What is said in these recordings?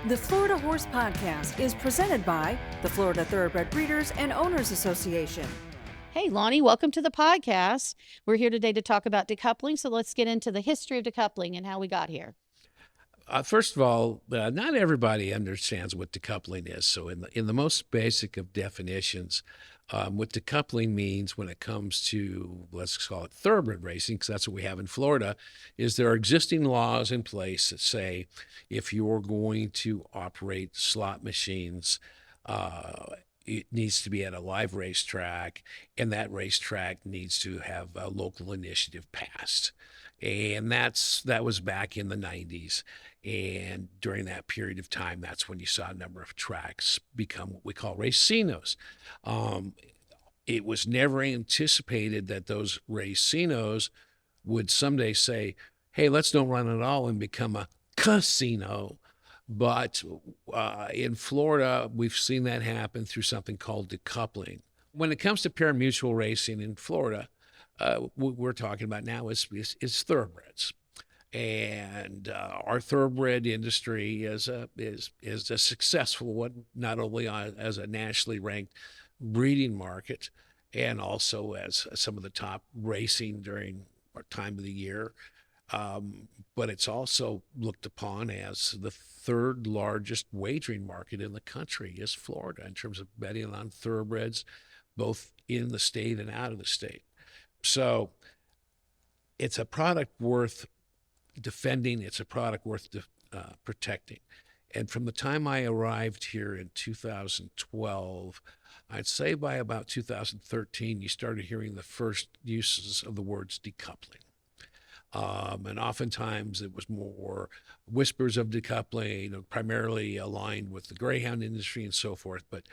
The Florida Horse Podcast is presented by the Florida Thoroughbred Breeders and Owners Association. Hey, Lonny, welcome to the podcast. We're here today to talk about decoupling, so let's get into the history of decoupling and how we got here. First of all, not everybody understands what decoupling is. So, in the most basic of definitions, what decoupling means when it comes to, let's call it thoroughbred racing, because that's what we have in Florida, is there are existing laws in place that say if you're going to operate slot machines, it needs to be at a live racetrack, and that racetrack needs to have a local initiative passed. And that was back in the 90s. And during that period of time, that's when you saw a number of tracks become what we call racinos. It was never anticipated that those racinos would someday say, hey, let's don't run at all and become a casino. But in Florida, we've seen that happen through something called decoupling. When it comes to parimutuel racing in Florida, what we're talking about now is thoroughbreds. And our thoroughbred industry is a successful one, not only as a nationally ranked breeding market, and also as some of the top racing during our time of the year. But it's also looked upon as the third largest wagering market in the country is Florida in terms of betting on thoroughbreds, both in the state and out of the state. So it's a product worth defending. It's a product worth protecting. And from the time I arrived here in 2012, I'd say by about 2013, you started hearing the first uses of the words decoupling. And oftentimes it was more whispers of decoupling, primarily aligned with the greyhound industry and so forth. But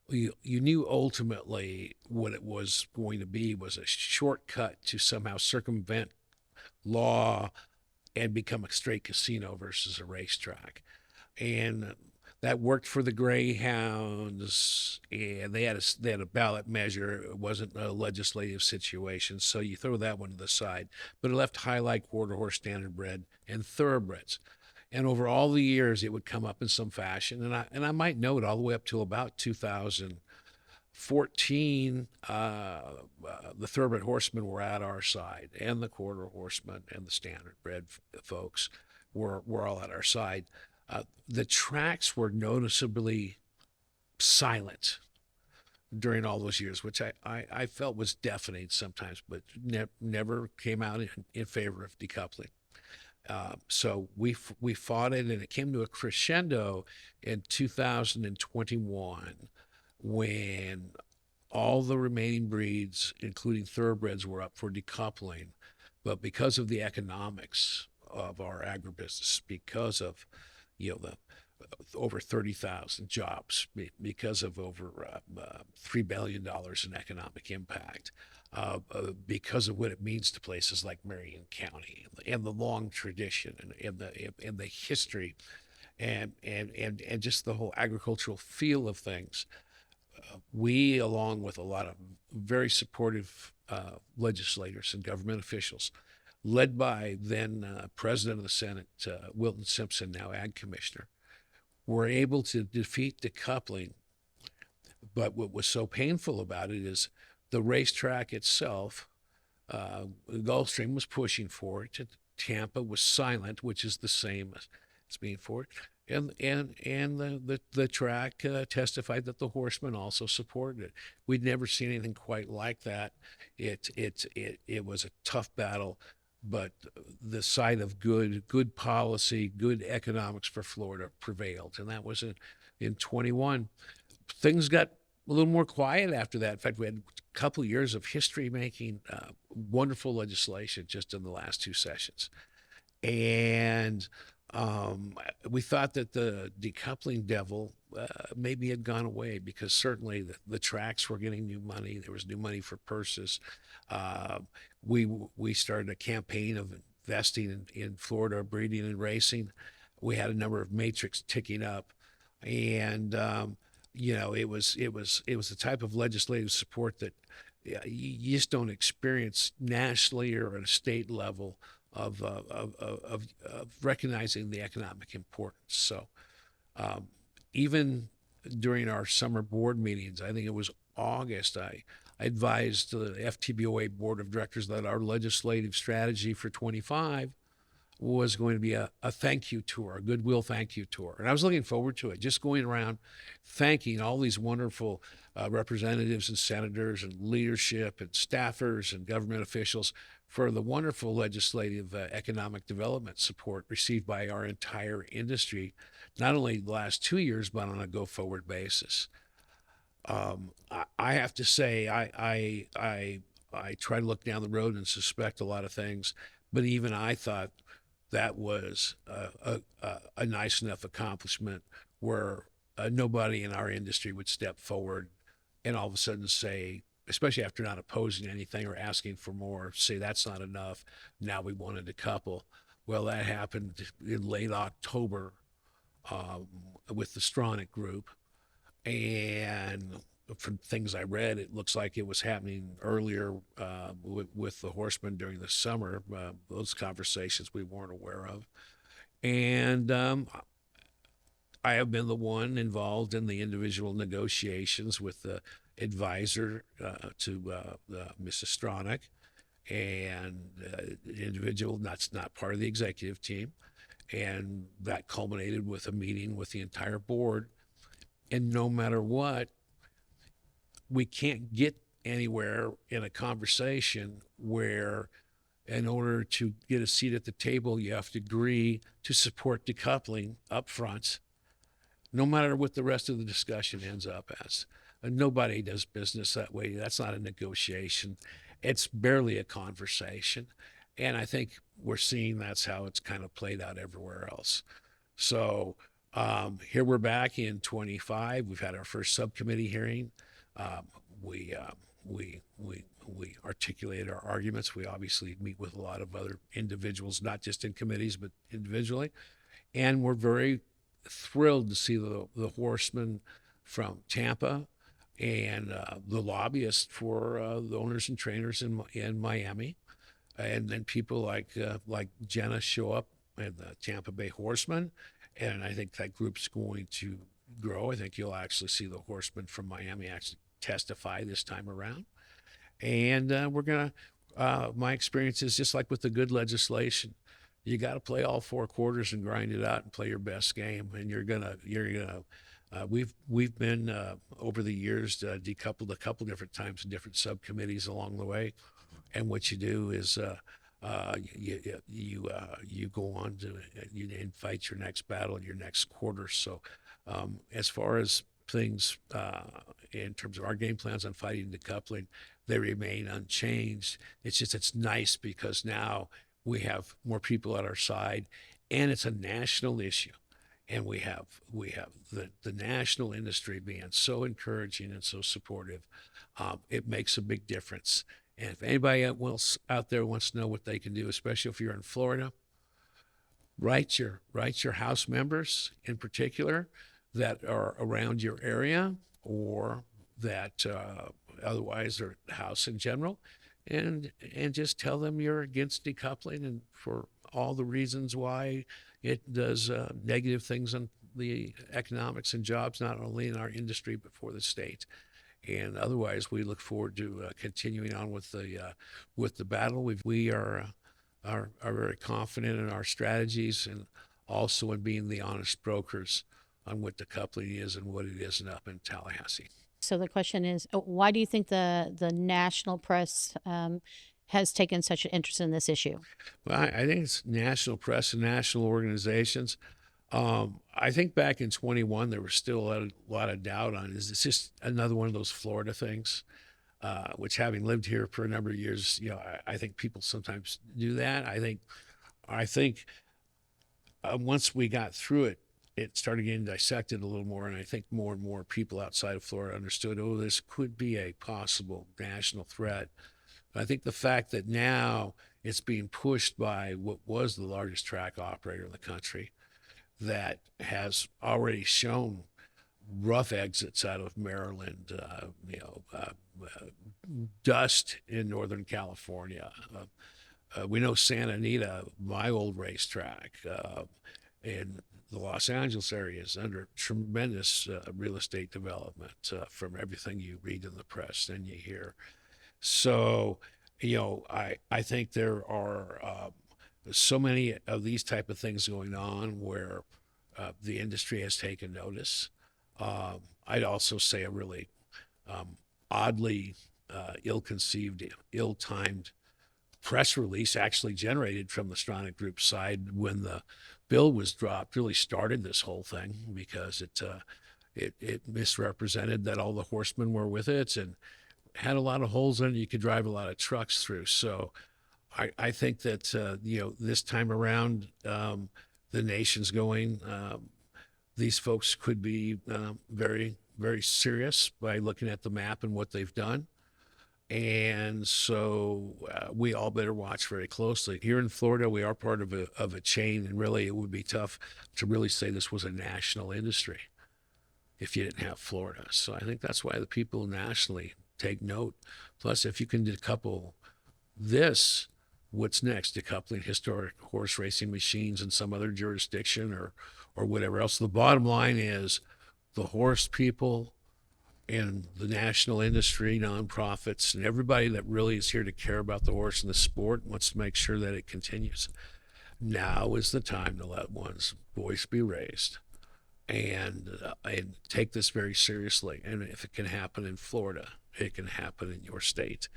you knew ultimately what it was going to be was a shortcut to somehow circumvent law and become a straight casino versus a racetrack. And that worked for the greyhounds, and they had a ballot measure. It wasn't a legislative situation, so you throw that one to the side. But it left highlight, quarter horse, standardbred, and thoroughbreds. And over all the years, it would come up in some fashion. And I might note all the way up to about 2014, the thoroughbred horsemen were at our side, and the quarter horsemen and the standardbred folks were all at our side. The tracks were noticeably silent during all those years, which I felt was deafening sometimes, but never came out in favor of decoupling. So we fought it, and it came to a crescendo in 2021 when all the remaining breeds, including thoroughbreds, were up for decoupling. But because of the economics of our agribusiness, because of the over 30,000 jobs, because of over $3 billion in economic impact, because of what it means to places like Marion County and the long tradition and the history and just the whole agricultural feel of things. We, along with a lot of very supportive legislators and government officials, led by then President of the Senate, Wilton Simpson, now Ag Commissioner, were able to defeat decoupling. But what was so painful about it is the racetrack itself, Gulfstream was pushing for it. Tampa was silent, which is the same as being for it. And the track testified that the horsemen also supported it. We'd never seen anything quite like that. It was a tough battle, but the side of good policy, good economics for Florida prevailed, and that was in 21. Things got a little more quiet after that. In fact, we had a couple of years of history-making, wonderful legislation just in the last two sessions, and we thought that the decoupling devil maybe had gone away, because certainly the tracks were getting new money. There was new money for purses. We started a campaign of investing in Florida breeding and racing. We had a number of matrix ticking up, and it was the type of legislative support that you just don't experience nationally or at a state level of recognizing the economic importance. So Even during our summer board meetings, I think it was August, I advised the FTBOA board of directors that our legislative strategy for 25 was going to be a thank you tour, a goodwill thank you tour. And I was looking forward to it, just going around thanking all these wonderful representatives and senators and leadership and staffers and government officials for the wonderful legislative economic development support received by our entire industry, not only the last 2 years, but on a go-forward basis. I have to say, I try to look down the road and suspect a lot of things, but even I thought that was a nice enough accomplishment where nobody in our industry would step forward and all of a sudden say, especially after not opposing anything or asking for more, say that's not enough. Now we want to decouple. Well, that happened in late October with the Stronach Group. And from things I read, it looks like it was happening earlier with the horsemen during the summer. Those conversations we weren't aware of. And I have been the one involved in the individual negotiations with the advisor to Mrs. Stronach, and the individual that's not part of the executive team. And that culminated with a meeting with the entire board. And no matter what, we can't get anywhere in a conversation where in order to get a seat at the table, you have to agree to support decoupling up front, no matter what the rest of the discussion ends up as. Nobody does business that way. That's not a negotiation. It's barely a conversation. And I think we're seeing that's how it's kind of played out everywhere else. So here we're back in 25. We've had our first subcommittee hearing. We articulated our arguments. We obviously meet with a lot of other individuals, not just in committees, but individually. And we're very thrilled to see the horsemen from Tampa and the lobbyists for the owners and trainers in Miami. And then people like Jenna show up and the Tampa Bay Horsemen. And I think that group's going to grow. I think you'll actually see the horsemen from Miami actually testify this time around. And we're going to, my experience is just like with the good legislation, you got to play all four quarters and grind it out and play your best game. And we've been over the years decoupled a couple different times in different subcommittees along the way. And what you do is you go on to you fight your next battle, your next quarter. So as far as things in terms of our game plans on fighting decoupling, they remain unchanged. It's nice because now we have more people at our side, and it's a national issue. And we have the national industry being so encouraging and so supportive. It makes a big difference. And if anybody else out there wants to know what they can do, especially if you're in Florida, write your House members in particular that are around your area or that otherwise are House in general, and just tell them you're against decoupling and for all the reasons why it does negative things on the economics and jobs, not only in our industry but for the state. And otherwise, we look forward to continuing on with the battle. We are very confident in our strategies and also in being the honest brokers on what decoupling is and what it isn't up in Tallahassee. So the question is, why do you think the national press has taken such an interest in this issue? Well, I think it's national press and national organizations. I think back in 21, there was still a lot of doubt on, is this just another one of those Florida things? Which, having lived here for a number of years, I think people sometimes do that. I think once we got through it, it started getting dissected a little more, and I think more and more people outside of Florida understood, this could be a possible national threat. But I think the fact that now it's being pushed by what was the largest track operator in the country, that has already shown rough exits out of Maryland, dust in Northern California. We know Santa Anita, my old racetrack, and the Los Angeles area is under tremendous real estate development from everything you read in the press and you hear. So, I think there are so many of these type of things going on where the industry has taken notice. I'd also say a really oddly ill-conceived, ill-timed press release actually generated from the Stronach Group side when the bill was dropped really started this whole thing, because it misrepresented that all the horsemen were with it and had a lot of holes in it you could drive a lot of trucks through. So I think that this time around the nation's going, these folks could be very, very serious by looking at the map and what they've done. And so we all better watch very closely. Here in Florida, we are part of a chain, and really it would be tough to really say this was a national industry if you didn't have Florida. So I think that's why the people nationally take note. Plus, if you can decouple this, what's next? Decoupling historic horse racing machines in some other jurisdiction or whatever else. The bottom line is the horse people and the national industry, nonprofits, and everybody that really is here to care about the horse and the sport wants to make sure that it continues. Now is the time to let one's voice be raised and take this very seriously. And if it can happen in Florida, it can happen in your state.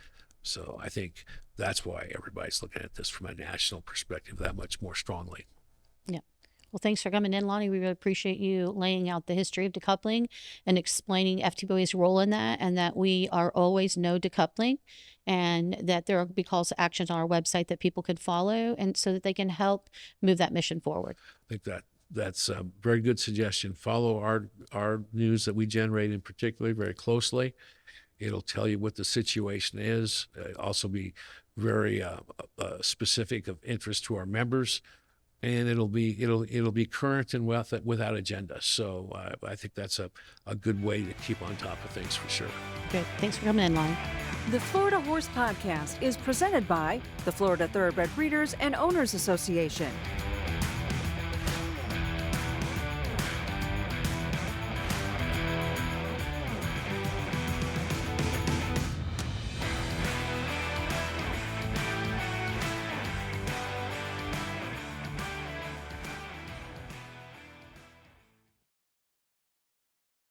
So I think that's why everybody's looking at this from a national perspective that much more strongly. Yeah. Well, thanks for coming in, Lonny. We really appreciate you laying out the history of decoupling and explaining FTBOA's role in that, and that we are always no decoupling, and that there will be calls to actions on our website that people could follow, and so that they can help move that mission forward. I think that's a very good suggestion. Follow our news that we generate in particular very closely. It'll tell you what the situation is. Also be very specific of interest to our members. And it'll be current and without agenda. So I think that's a good way to keep on top of things for sure. Good. Thanks for coming in, Lonny. The Florida Horse Podcast is presented by the Florida Thoroughbred Breeders and Owners Association.